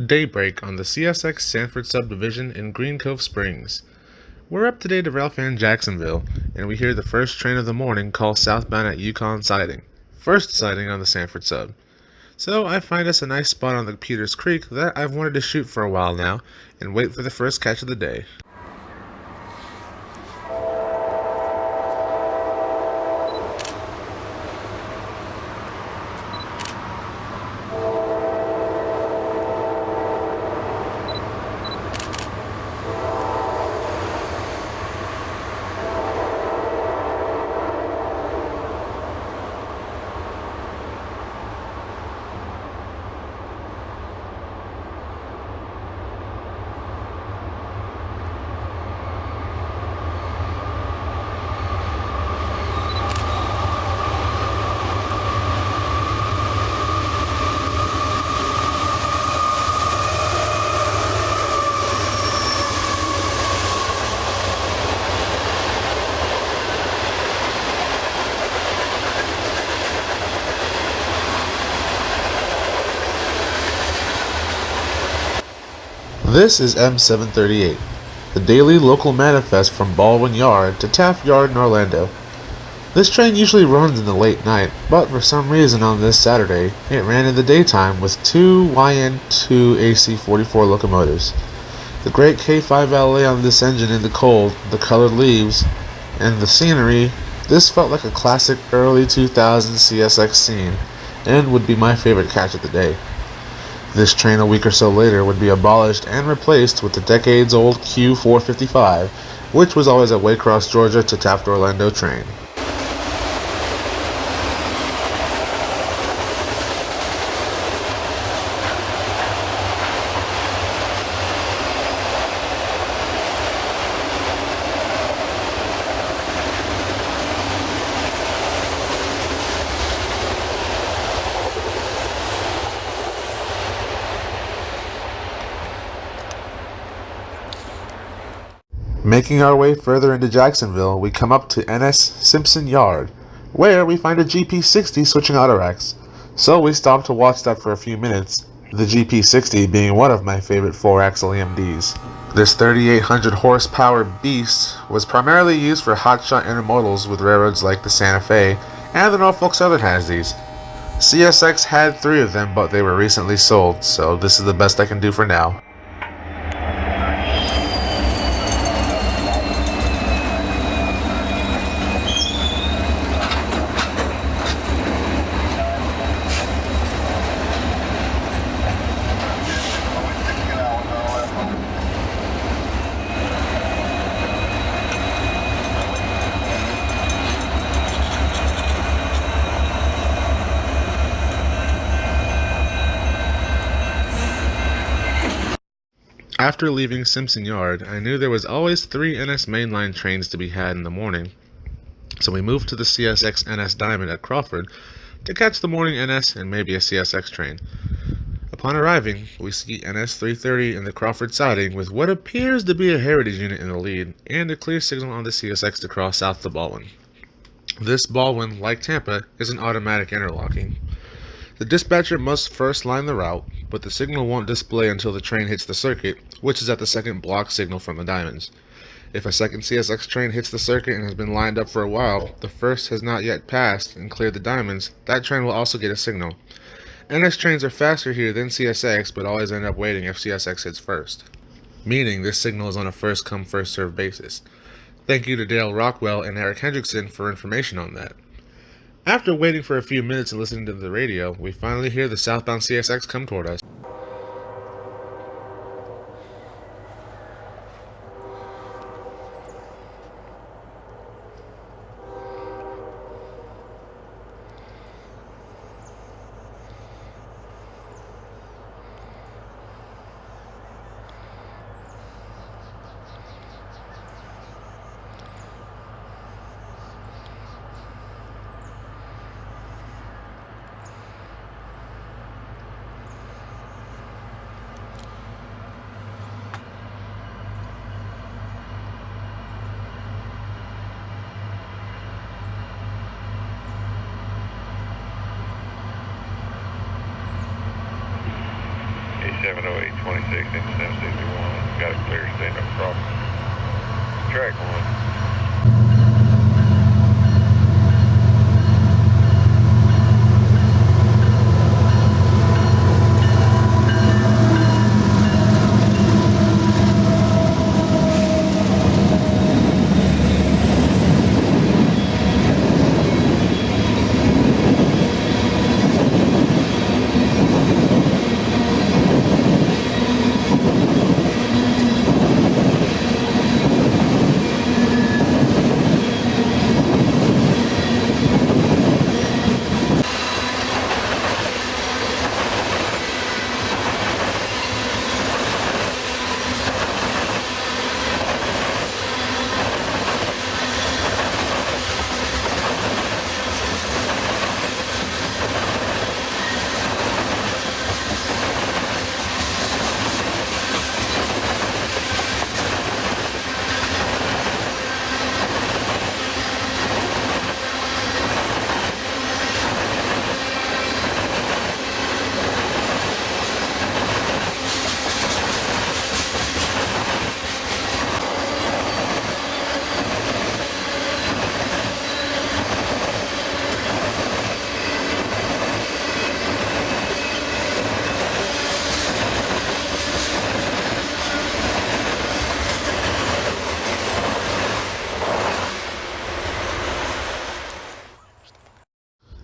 daybreak on the CSX Sanford subdivision in Green Cove Springs. We're up today to Railfan Jacksonville, and we hear the first train of the morning call southbound at Yukon siding. First sighting on the Sanford sub. So I find us a nice spot on the Peters Creek that I've wanted to shoot for a while now, and wait for the first catch of the day. This is M738, the daily local manifest from Baldwin Yard to Taft Yard in Orlando. This train usually runs in the late night, but for some reason on this Saturday, it ran in the daytime with two YN2 AC44 locomotives. The great K5 LA on this engine in the cold, the colored leaves, and the scenery, this felt like a classic early 2000s CSX scene, and would be my favorite catch of the day. This train a week or so later would be abolished and replaced with the decades-old Q455, which was always a Waycross, Georgia to Taft, Orlando train. Making our way further into Jacksonville, we come up to NS Simpson Yard, where we find a GP60 switching auto racks. So we stop to watch that for a few minutes, the GP60 being one of my favorite 4-axle EMDs. This 3,800 horsepower beast was primarily used for hotshot intermodals with railroads like the Santa Fe, and the Norfolk Southern has these. CSX had 3 of them, but they were recently sold, so this is the best I can do for now. After leaving Simpson Yard, I knew there was always 3 NS mainline trains to be had in the morning, so we moved to the CSX NS Diamond at Crawford to catch the morning NS and maybe a CSX train. Upon arriving, we see NS 330 in the Crawford siding with what appears to be a heritage unit in the lead, and a clear signal on the CSX to cross south to Baldwin. This Baldwin, like Tampa, is an automatic interlocking. The dispatcher must first line the route, but the signal won't display until the train hits the circuit, which is at the second block signal from the diamonds. If a second CSX train hits the circuit and has been lined up for a while, the first has not yet passed and cleared the diamonds, that train will also get a signal. NS trains are faster here than CSX, but always end up waiting if CSX hits first, meaning this signal is on a first-come, first-served basis. Thank you to Dale Rockwell and Eric Hendrickson for information on that. After waiting for a few minutes and listening to the radio, we finally hear the southbound CSX come toward us. 16 to 61. Got it clear, staying up across. Track 1.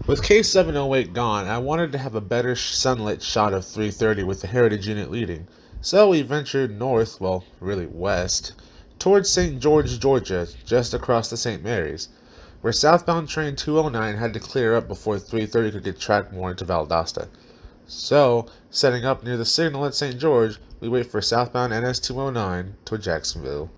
With K708 gone, I wanted to have a better sunlit shot of 330 with the Heritage unit leading, so we ventured north, well, really west, towards St. George, Georgia, just across the St. Mary's, where southbound train 209 had to clear up before 330 could get tracked more into Valdosta. So, setting up near the signal at St. George, we wait for southbound NS 209 toward Jacksonville.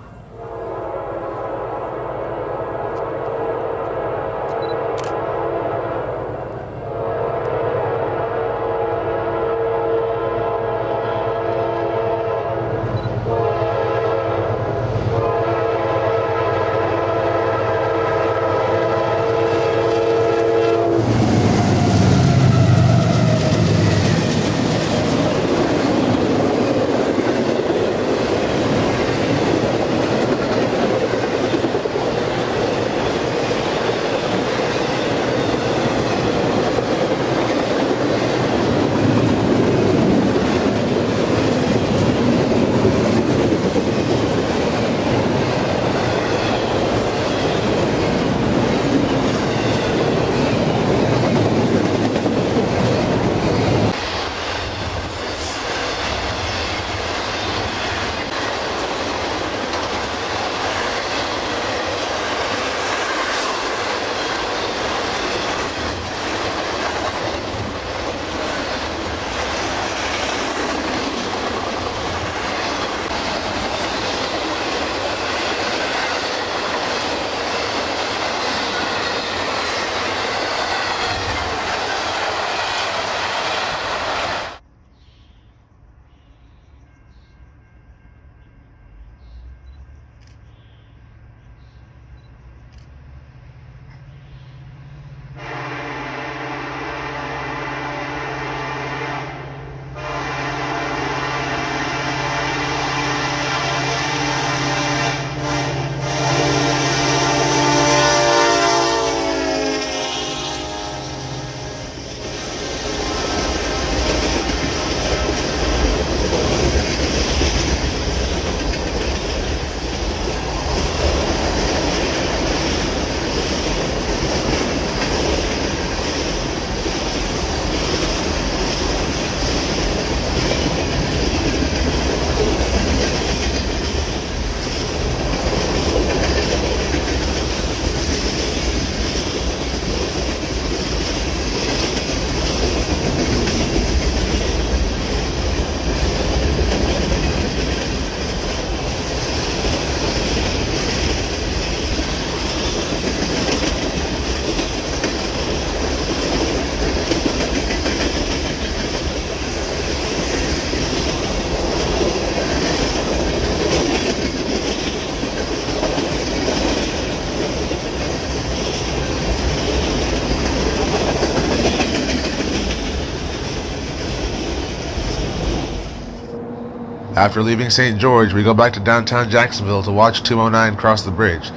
After leaving St. George, we go back to downtown Jacksonville to watch 209 cross the bridge.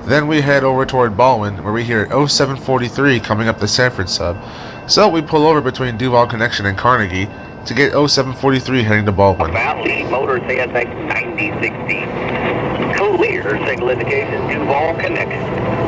Then we head over toward Baldwin, where we hear 0743 coming up the Sanford sub. So we pull over between Duval Connection and Carnegie to get 0743 heading to Baldwin. Valley Motor CSX 9060. Clear signal indication Duval Connection.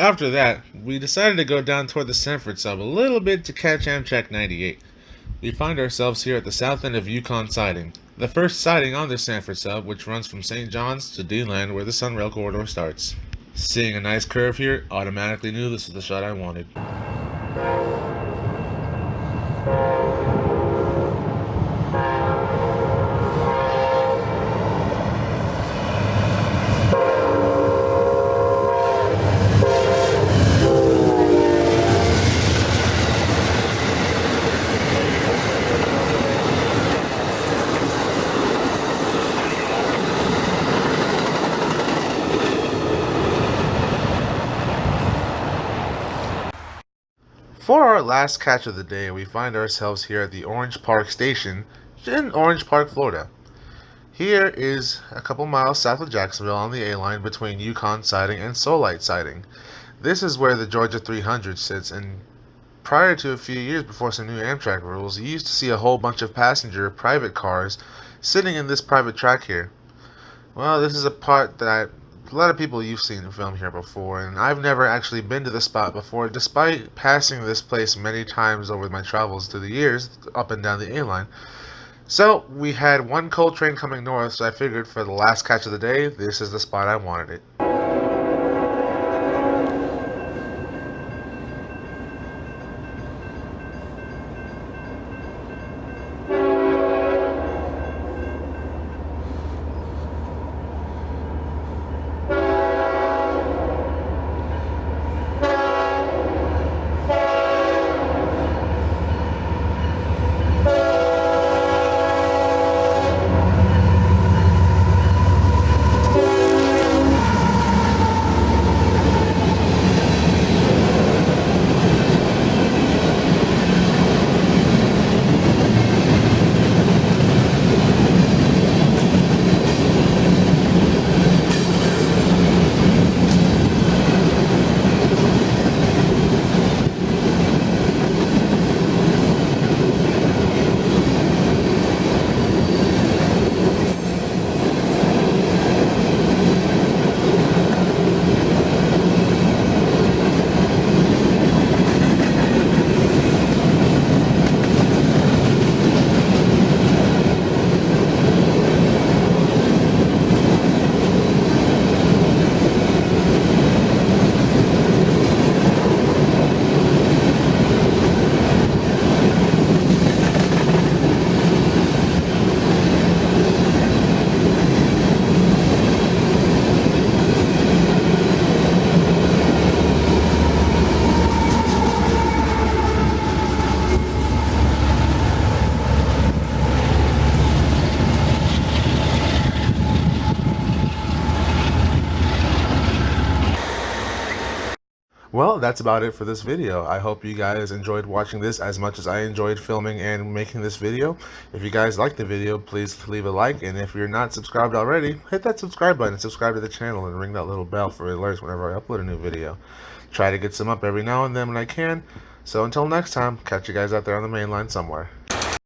After that, we decided to go down toward the Sanford sub a little bit to catch Amtrak 98. We find ourselves here at the south end of Yukon Siding, the first siding on the Sanford sub, which runs from St. John's to D-Land where the Sunrail corridor starts. Seeing a nice curve here, automatically knew this was the shot I wanted. For our last catch of the day, we find ourselves here at the Orange Park Station in Orange Park, Florida. Here is a couple miles south of Jacksonville on the A-line between Yukon Siding and Solite Siding. This is where the Georgia 300 sits, and prior to a few years before some new Amtrak rules, you used to see a whole bunch of passenger private cars sitting in this private track here. Well, this is a part that a lot of people you've seen film here before, and I've never actually been to the spot before, despite passing this place many times over my travels through the years, up and down the A-line. So, we had one coal train coming north, so I figured for the last catch of the day, this is the spot I wanted it. Well, that's about it for this video. I hope you guys enjoyed watching this as much as I enjoyed filming and making this video. If you guys liked the video, please leave a like, and if you're not subscribed already, hit that subscribe button and subscribe to the channel and ring that little bell for alerts whenever I upload a new video. Try to get some up every now and then when I can. So until next time, catch you guys out there on the main line somewhere.